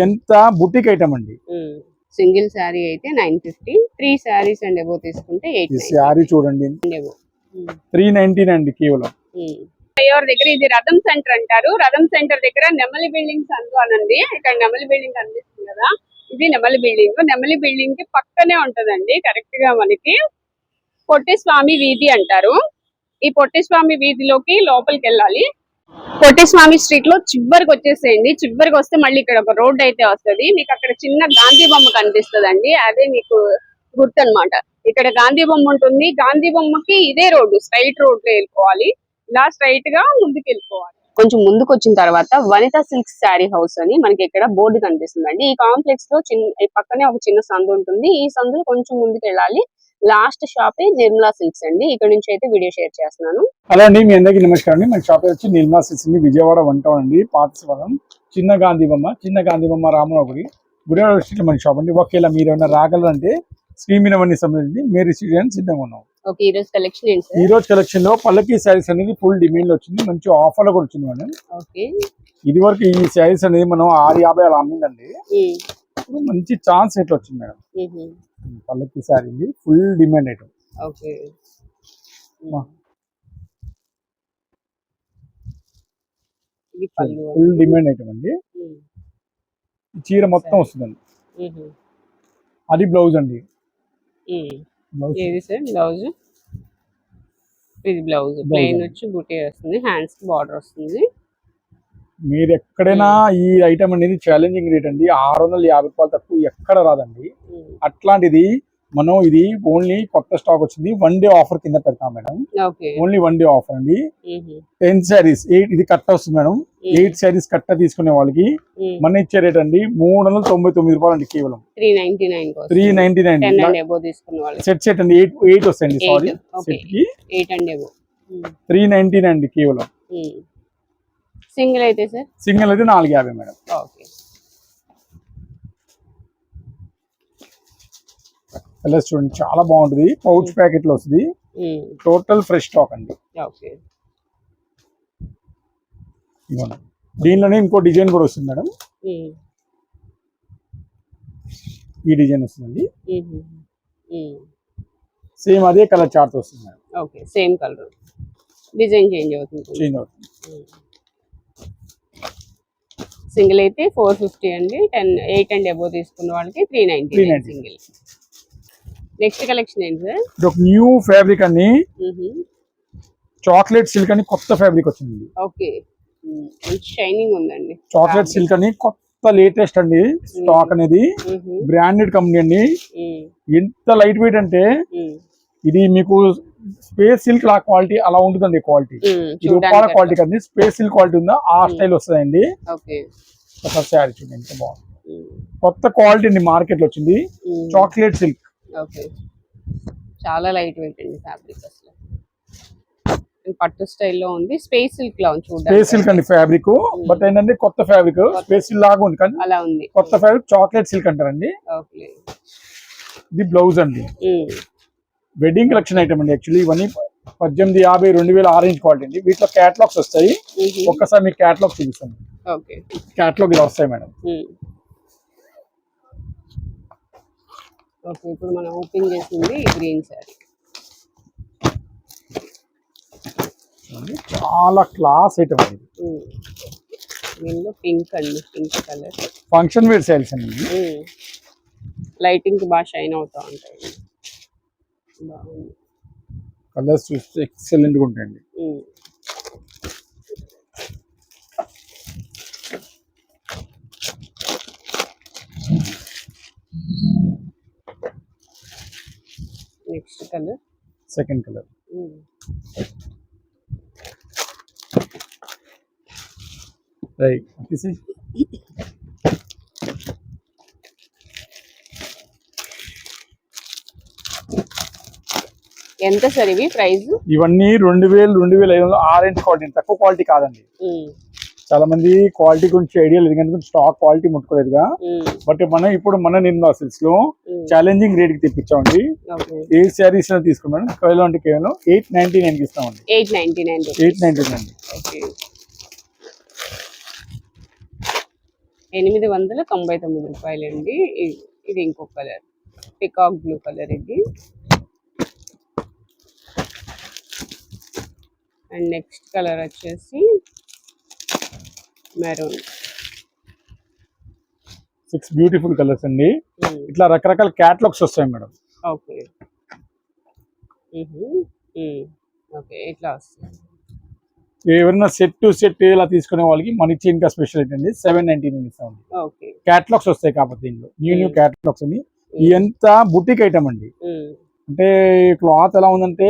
ఎంత boutique item అండి. Single sari అయితే 950, 3 శారీస్ అండ్ అబౌవ్ తీసుకుంటే 890. ఈ శారీ చూడండి 399 అండి కేవలం. ఎవరి దగ్గర ఇది రథం సెంటర్ అంటారు. రథం సెంటర్ దగ్గర నెమలి బిల్డింగ్స్ అనండి. ఇక్కడ నెమలి బిల్డింగ్ కనిపిస్తుంది కదా, ఇది నెమలి బిల్డింగ్. నెమలి బిల్డింగ్ కి పక్కనే ఉంటదండి కరెక్ట్ గా మనకి పొట్టిస్వామి వీధి అంటారు. ఈ పొట్టిస్వామి వీధిలోకి లోపలికి వెళ్ళాలి. పొట్టిస్వామి స్ట్రీట్ లో చివరికి వచ్చేసేయండి. చివరికి వస్తే మళ్ళీ ఇక్కడ ఒక రోడ్ అయితే వస్తుంది. మీకు అక్కడ చిన్న గాంధీ బొమ్మ కనిపిస్తుంది అండి, అదే మీకు గుర్తు అనమాట. ఇక్కడ గాంధీ బొమ్మ ఉంటుంది. గాంధీ బొమ్మకి ఇదే రోడ్డు, స్ట్రైట్ రోడ్ లో వెళ్ళిపోవాలి. ఇలా స్ట్రైట్ గా ముందుకు వెళ్ళిపోవాలి. కొంచెం ముందుకు వచ్చిన తర్వాత వనిత సిల్క్స్ శారీ హౌస్ అని మనకి ఇక్కడ బోర్డు కనిపిస్తుంది అండి. ఈ కాంప్లెక్స్ లో పక్కనే ఒక చిన్న సందు ఉంటుంది. ఈ సందులో కొంచెం ముందుకు వెళ్ళాలి. లాస్ట్ షాప్ నిర్మలా సిల్క్స్ అండి. ఇక్కడ నుంచి అయితే వీడియో షేర్ చేస్తున్నాను. హలో అండి, మీ అందరికీ నమస్కారం అండి. మన షాప్ వచ్చి నిర్మలా సిల్క్స్ అండి, విజయవాడ 1 టౌన్ అండి. పాతవరం చిన్న గాంధీ బొమ్మ రామనగరి గుడివాడ స్ట్రీట్ మన షాప్ అండి. ఒకవేళ మీరు ఏమైనా రాగలరంటే స్క్రీన్ మీద అన్ని సంబంధించి మీరు రిసీవ్ చేయడానికి సిద్ధంగా ఉన్నాం. ఓకే, ఈ రోజు కలెక్షన్ ఏంటి సార్? ఈ రోజు కలెక్షన్ లో పల్లకి శారీస్ అనేది ఫుల్ డిమాండ్ లో వచ్చింది. మంచి ఆఫర్ లో కూడా వచ్చింది మేడం. ఓకే, ఇది వరకు ఈ శారీస్ అనేది మనం 650 అలా అమ్మిందండి. మంచి ఛాన్స్ ఎట్లా వచ్చింది మేడం. పల్లకి sari full demand item. Okay, full demand item అండి. చీర మొత్తం వస్తుందండి. అది బ్లౌజ్ అండి. ఏది సార్ బ్లౌజ్? ఇది బ్లౌజ్ ప్లెయిన్ వచ్చి బూటీ వస్తుంది, హ్యాండ్స్ కి బార్డర్ వస్తుంది. మీరు ఎక్కడైనా ఈ ఐటమ్ అనేది ఛాలెంజింగ్ రేట్ అండి. 650 రూపాయలు తక్కువ ఎక్కడ రాదండి. అట్లాంటిది మనం ఇది ఓన్లీ కొత్త స్టాక్ వచ్చింది, 1 డే ఆఫర్ కింద పెడతాం మేడం. ఓన్లీ 1 డే ఆఫర్ అండి. 10 శారీస్ 8 ఇది కట్ట వస్తుంది మేడం. 8 శారీస్ కట్ట తీసుకునే వాళ్ళకి మన ఇచ్చే రేట్ అండి 399 రూపాయలు అండి కేవలం. 399 సెట్ అండి. 8 వస్తాయండి. సారీ, సెట్ కి 399 అండి కేవలం. సింగిల్ అయితే సార్? సింగిల్ అయితే 450 మేడం. ఓకే, కలర్స్ చూడండి చాలా బాగుంటుంది. పౌచ్ ప్యాకెట్ లో వస్తుంది. టోటల్ ఫ్రెష్ స్టాక్ అండి. ఓకే, ఇవ్వండి. దీనిలోనే ఇంకో డిజైన్ కూడా వస్తుంది మేడం. ఈ డిజైన్ వస్తుందండి. సేమ్ అదే కలర్ చార్ట్ వస్తుంది madam. Okay, same colour, design change అవుతుంది. సింగిల్ అయితే 450 అండి. 8 అండ్ అబోవ్ తీసుకున్న వాళ్ళకి 390 సింగిల్. నెక్స్ట్ కలెక్షన్ ఏంటి సార్? ఇది ఒక న్యూ ఫ్యాబ్రిక్ అండి. చాక్లెట్ సిల్క్ అని కొత్త ఫ్యాబ్రిక్ వచ్చింది. ఓకే, షైనింగ్ ఉందండి. చాక్లెట్ సిల్క్ అని కొత్త లేటెస్ట్ అండి స్టాక్ అనేది. బ్రాండెడ్ కంపెనీ అండి. ఎంత లైట్ వెయిట్ అంటే ఇది మీకు స్పేస్ సిల్క్ లా క్వాలిటీ అలా ఉంటుందండి. క్వాలిటీ ఇది ఉప్పాడ క్వాలిటీ కండి. స్పేస్ సిల్క్ క్వాలిటీ ఉందా ఆ స్టైల్ వస్తుందండి. ఒక శారీ చూడండి ఎంత బాగుంది. కొత్త క్వాలిటీ అండి, మార్కెట్ లో వచ్చింది. Chocolate silk. ఓకే, చాలా లైట్ వెయిట్ అండి ఫ్యాబ్రిక్. అసలు పట్టు స్టైల్లో ఉంది. స్పేస్ సిల్క్ లా ఉంది చూడండి. స్పేస్ సిల్క్ అండి ఫ్యాబ్రిక్. బట్ ఏంటంటే కొత్త ఫ్యాబ్రిక్ స్పేస్ సిల్క్ లాగా ఉంది కానీ అలా ఉంది. కొత్త ఫ్యాబ్రిక్ చాక్లెట్ సిల్క్ అంటారండి. ఓకే, ఇది బ్లౌజ్ అండి. వెడ్డింగ్ కలెక్షన్ ఐటమ్ అండి. యాక్చువల్లీ ఇవన్నీ 1850, 2000 ఆరెంజ్ క్వాలిటీ అండి. వీటిలో క్యాటలాగ్స్ వస్తాయి. ఒక్కసారి మీకు క్యాటలాగ్ చూపిస్తాను. ఓకే, క్యాటలాగ్ ఇలా వస్తాయి మేడం. ఓకే, ఇప్పుడు మనం ఓపెన్ చేసింది గ్రీన్ శారీ. చాలా క్లాస్ ఐటమ్ అండి. దీనిలో పింక్ అండి, pink colour function wear saris అండి. లైటింగ్ కి బాగా షైన్ అవుతా ఉంటాయి. బాగుంది. కలర్స్ చూస్తే ఎక్సలెంట్ గా ఉంటాయండి. Next colour, second colour. Right, ఎంత సార్ ఇవి ప్రైస్? ఇవన్నీ 2000, 2500 ఆరెంజ్ క్వాలిటీ, తక్కువ క్వాలిటీ కాదండి. చాలా మంది క్వాలిటీ గురించి ఐడియా లేదు కానీ స్టాక్ క్వాలిటీ ముట్టుకోలేదుగా. బట్ మనం ఇప్పుడు మన నిర్మలా సిల్క్స్ లో ఛాలెంజింగ్ రేట్ కి తెప్పించామండి. ఏ శారీస్ తీసుకున్నాం కేవలం అంటే కేవలం 899 కి ఇస్తామండి. 899. 899 రూపాయలండి. ఇది ఇంకో కలర్, పికాక్ బ్లూ కలర్ ఇది. అండ్ నెక్స్ట్ కలర్ వచ్చేసి మెరూన్. 6 బ్యూటిఫుల్ కలర్స్ అండి. ఇట్లా రకరకాల క్యాటలాగ్స్ వస్తాయి మేడం. ఓకే. ఓకే, ఇట్లా వస్తుంది. ఎవరైనా సెట్ టు సెట్ ఇలా తీసుకునే వాళ్ళకి మన ఇచ్చే ఇంకా స్పెషల్ అండి 799 ఇస్తామండి. ఓకే. క్యాటలాగ్స్ వస్తాయి కాబట్టి దీంట్లో న్యూ క్యాటలాగ్స్ అని. ఎంత బుటిక్ ఐటమ్ అండి. అంటే క్లాత్ ఎలా ఉందంటే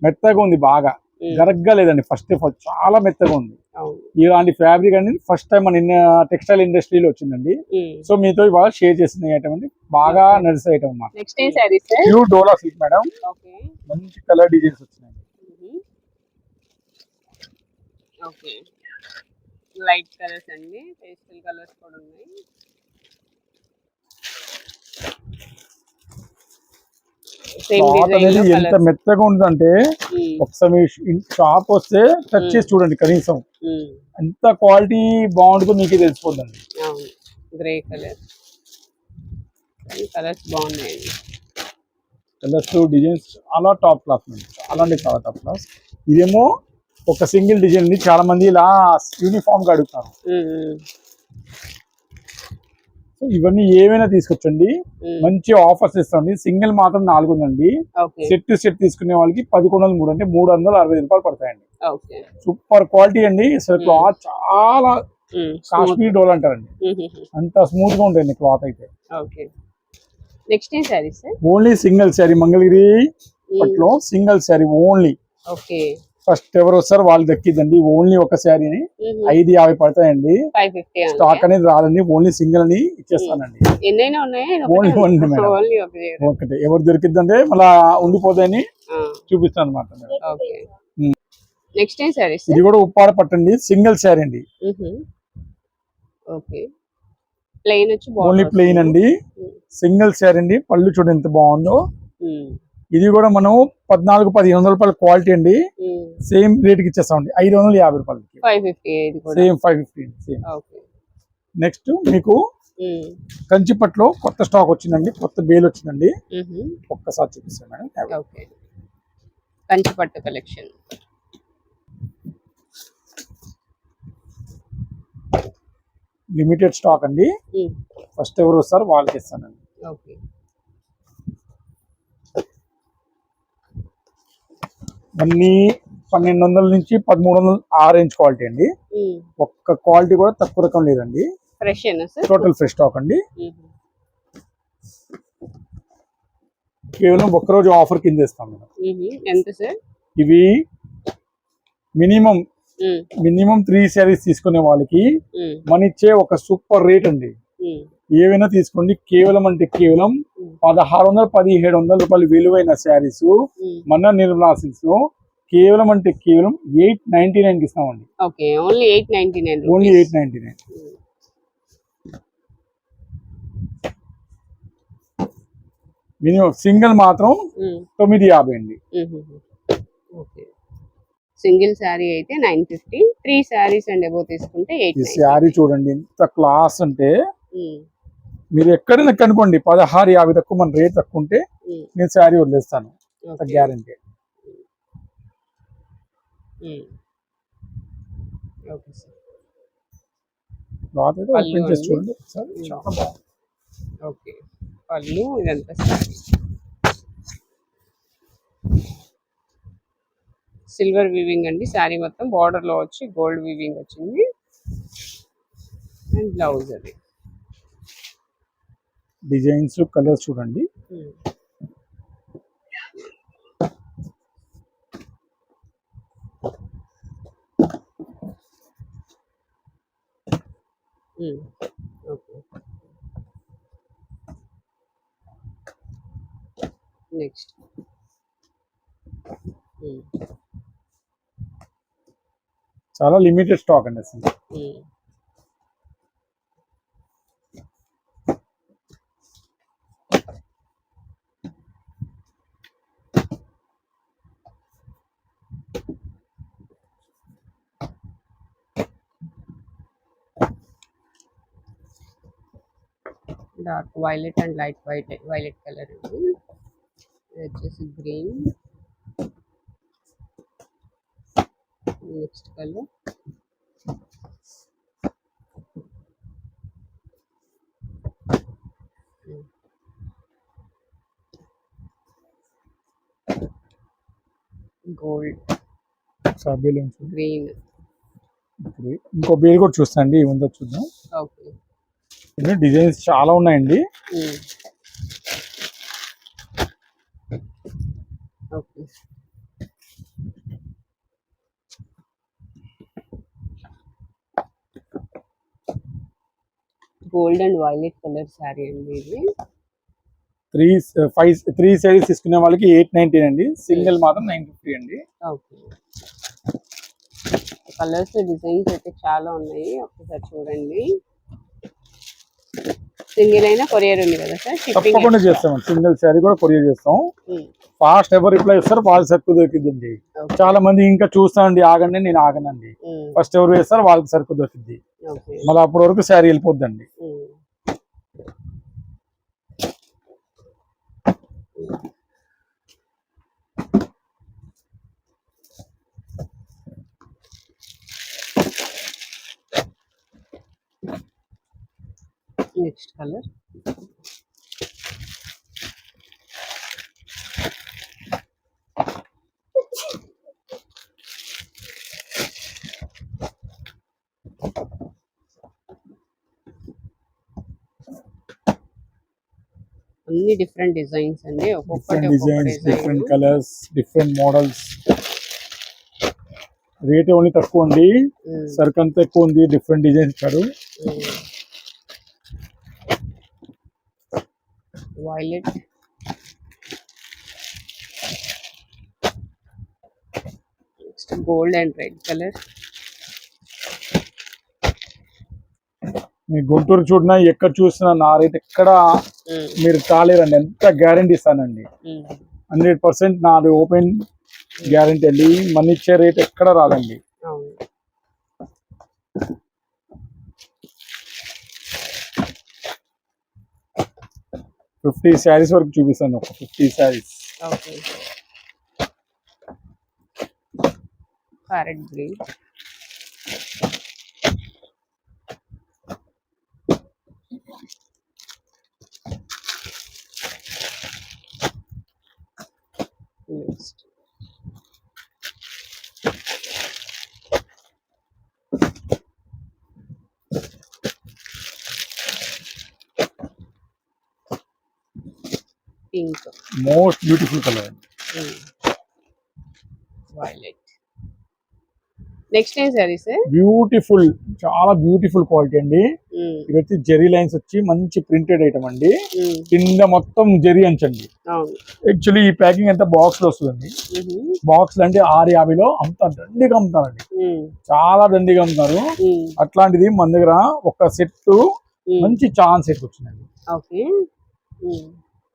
మెత్తగా ఉంది, బాగా గరగ్గా లేదండి. ఫస్ట్ ఆఫ్ ఆల్ చాలా మెత్తగా ఉంది. ఇలాంటి ఫ్యాబ్రిక్ అనేది ఫస్ట్ టైం మన టెక్స్టైల్ ఇండస్ట్రీలో వచ్చిందండి. సో మీతో బాగా షేర్ చేసిన ఐటమ్ అండి, బాగా నడిసే ఐటమ్ అన్నమాట. ప్యూర్ డోలా సిల్క్ మేడం. మంచి కలర్ డిజైన్స్ వచ్చినాయి. ఓకే, లైట్ కలర్స్ అండి, పేస్టల్ కలర్స్ కూడా ఉన్నాయి. ఎంత మెత్తగా ఉందంటే ఒకసారి షాప్ వస్తే టచ్ చేసి చూడండి, కనీసం ఎంత క్వాలిటీ బాగుంటుందో మీకే తెలిసిపోద్దండి. గ్రే కలర్, కలర్స్ బాగున్నాయండి. కలర్స్ డిజైన్స్ చాలా టాప్ క్లాస్ అండి, చాలా అంటే చాలా టాప్ క్లాస్. ఇదేమో ఒక సింగిల్ డిజైన్ ని చాలా మంది ఇలా యూనిఫామ్ గా అడుగుతారు. సో ఇవన్నీ ఏమైనా తీసుకొచ్చండి, మంచి ఆఫర్స్ ఇస్తాండి. సింగిల్ మాత్రం 4 ఉందండి. సెట్ టు సెట్ తీసుకునే వాళ్ళకి 1103 అంటే 360 రూపాయలు పడతాయండి. సూపర్ క్వాలిటీ అండి. అసలు క్లాత్ చాలా కాశ్మీర్ డోల్ అంటారండి, అంత స్మూత్ గా ఉంటాయండి క్లాత్ అయితే. నెక్స్ట్ ఏం sari sir? Only single sari, Mangalagiri పట్లో సింగిల్ శారీ ఓన్లీ. ఫస్ట్ ఎవరు వస్తారు వాళ్ళు దక్కిద్దండి. ఓన్లీ ఒక శారీని 550 పడతాయండి. స్టాక్ అనేది రాదండి, ఓన్లీ సింగిల్ అని ఇచ్చేస్తానండి. ఓన్లీ ఒకటి ఎవరు దొరికిద్దంటే మళ్ళా ఉండిపోతాయని చూపిస్తాను అనమాట. ఇది కూడా ఉప్పాడ పట్టండి, సింగిల్ శారీ అండి. ఓన్లీ ప్లెయిన్ అండి, సింగిల్ శారీ అండి. పళ్ళు చూడండి ఎంత బాగుందో. ఇది కూడా మనం 1400-1500 రూపాయల క్వాలిటీ అండి. సేమ్ రేట్ కి ఇచ్చేస్తామండి, 550 రూపాయలకి. Same 550 same. నెక్స్ట్ మీకు కంచిపట్లో కొత్త స్టాక్ వచ్చిందండి, కొత్త బేల్ వచ్చిందండి. ఒక్కసారి చూపిస్తాను మేడం. కంచిపట్టు కలెక్షన్ లిమిటెడ్ స్టాక్ అండి. ఫస్ట్ ఎవరు వస్తారు వాళ్ళకి ఇస్తానండి. అన్ని 1200 నుంచి 1300 ఆ రేంజ్ క్వాలిటీ అండి. ఒక్క క్వాలిటీ కూడా తక్కువ రకం లేదండి, టోటల్ ఫ్రెష్ స్టాక్ అండి. కేవలం ఒక్కరోజు ఆఫర్ కింద ఇస్తాం మేడం. ఇవి మినిమం 3 శారీస్ తీసుకునే వాళ్ళకి మన ఇచ్చే ఒక సూపర్ రేట్ అండి. ఏవైనా తీసుకోండి, కేవలం అంటే కేవలం 1600-1700 రూపాయలు విలువైన శారీస్ మన నిర్మలా సిల్క్స్ లో కేవలం అంటే కేవలం 899 కి ఇస్తామండి. ఓన్లీ 899. మినిమం సింగిల్ మాత్రం 950 అండి. సింగిల్ శారీ అయితే 950, 3 శారీస్ అండ్ అబౌవ్ తీసుకుంటే 890. ఈ శారీ చూడండి ఎంత క్లాస్ అంటే, మీరు ఎక్కడైనా కనుకోండి 1650 తక్కువ మన రేట్ తక్కువ ఉంటే నేను శారీ వదిలేస్తాను, గ్యారంటీ. చూడండి చాలా బాగుంది. పళ్ళు ఇదంతా సిల్వర్ వీవింగ్ అండి. శారీ మొత్తం బార్డర్ లో వచ్చి గోల్డ్ వీవింగ్ వచ్చింది. అండ్ బ్లౌజ్ అది డిజైన్స్ కలర్స్ చూడండి. నెక్స్ట్ చాలా లిమిటెడ్ స్టాక్ అండి అసలు. Dark violet and light violet colour అండి. ఇది వచ్చేసి green. Next colour gold green. ఇంకో బేల్ కూడా చూస్తాండి ఏముందో చూద్దాం. ఓకే. డిజైన్స్ చాలా ఉన్నాయండి. Okay. Gold and violet colour sari అండి ఇది. 3 సారీస్ తీసుకునే వాళ్ళకి 819 అండి. సింగిల్ మాత్రం 950 అండి. ఓకే. కలర్స్ డిజైన్స్ అయితే చాలా ఉన్నాయి, ఒకసారి చూడండి. సింగిల్ అయినా కొరియర్ ఉంది కదా సార్? తప్పకుండా చేస్తాం. సింగిల్ శారీ కూడా కొరియర్ చేస్తాం. ఫాస్ట్ ఎవరు రిప్లై ఇస్తారు వాళ్ళకి సరుకు దొరికిందండి. చాలా మంది ఇంకా చూస్తానండి ఆగండి, నేను ఆగనండి. ఫస్ట్ ఎవరు వేస్తారు వాళ్ళకి సరుకు దొరికింది, మళ్ళీ అప్పటి వరకు శారీ వెళ్ళిపోద్దండి. నెక్స్ట్ కలర్ అన్ని డిఫరెంట్ డిజైన్స్ అండి. ఒక్కొక్కటి different colours, different models. Rate only తక్కువ అండి, సరుకు అంతా ఎక్కువ ఉంది. డిఫరెంట్ డిజైన్స్ ఇచ్చారు. Violet, next gold and red colour. మీ గుంటూరు చూడనా ఎక్కడ చూసినా నా రేట్ ఎక్కడ మీరు కాలేరండి. ఎంత గ్యారంటీ ఇస్తానండి. 100% నాది ఓపెన్ గ్యారంటీ అండి. మనీ ఇచ్చే రేట్ ఎక్కడ రాదండి. 50 శారీస్ వరకు చూపిస్తాను. ఒక 50 saris. Okay. Parrot green, next pink, most beautiful colour. Violet. Next ఏం సారీ సార్? బ్యూటిఫుల్, చాలా బ్యూటిఫుల్ క్వాలిటీ అండి. ఇది వచ్చి జెరీ లైన్స్ వచ్చి మంచి ప్రింటెడ్ ఐటమ్ అండి. కింద మొత్తం జెరీ అంచండి. యాక్చువల్లీ ఈ ప్యాకింగ్ అంతా బాక్స్ లో వస్తుందండి. బాక్స్ అంటే 650లో అంత దండిగా అమ్ముతారండి, చాలా దండిగా అమ్ముతారు. అట్లాంటిది మన దగ్గర ఒక సెట్ మంచి ఛాన్స్ సెట్ వచ్చిందండి.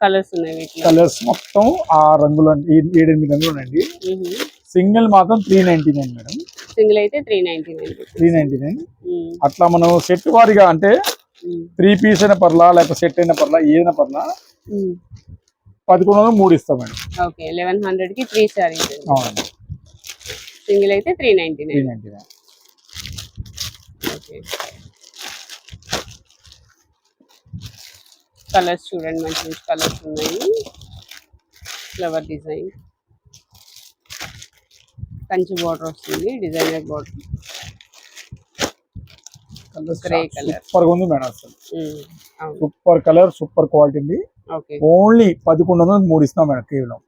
కలర్స్ ఉన్నాయి, కలర్స్ మొత్తం ఆ రంగులు 7-8 రంగులు ఉన్నాయండి. సింగిల్ మాత్రం 399 మేడం. సింగిల్ అయితే 399. అట్లా మనం సెట్ వారిగా అంటే 3 పీస్ అయినా పర్లా, లేకపోతే సెట్ అయినా పర్లా, ఏదైనా పర్లా 1100 3 ఇస్తాం మేడం. ఓకే. 1100 కి 3 సారీస్. అవునండి. సింగిల్ అయితే 399. ఓకే. కలర్స్ చూడండి, మంచి మంచి కలర్స్ ఉన్నాయి. ఫ్లవర్ డిజైన్, కంచి బార్డర్ వస్తుంది, designer border. Grey colour super గా ఉంది మేడం. అసలు సూపర్ కలర్, సూపర్ క్వాలిటీ ఉంది. ఓన్లీ 1100 3 ఇస్తాం మేడం కేవలం.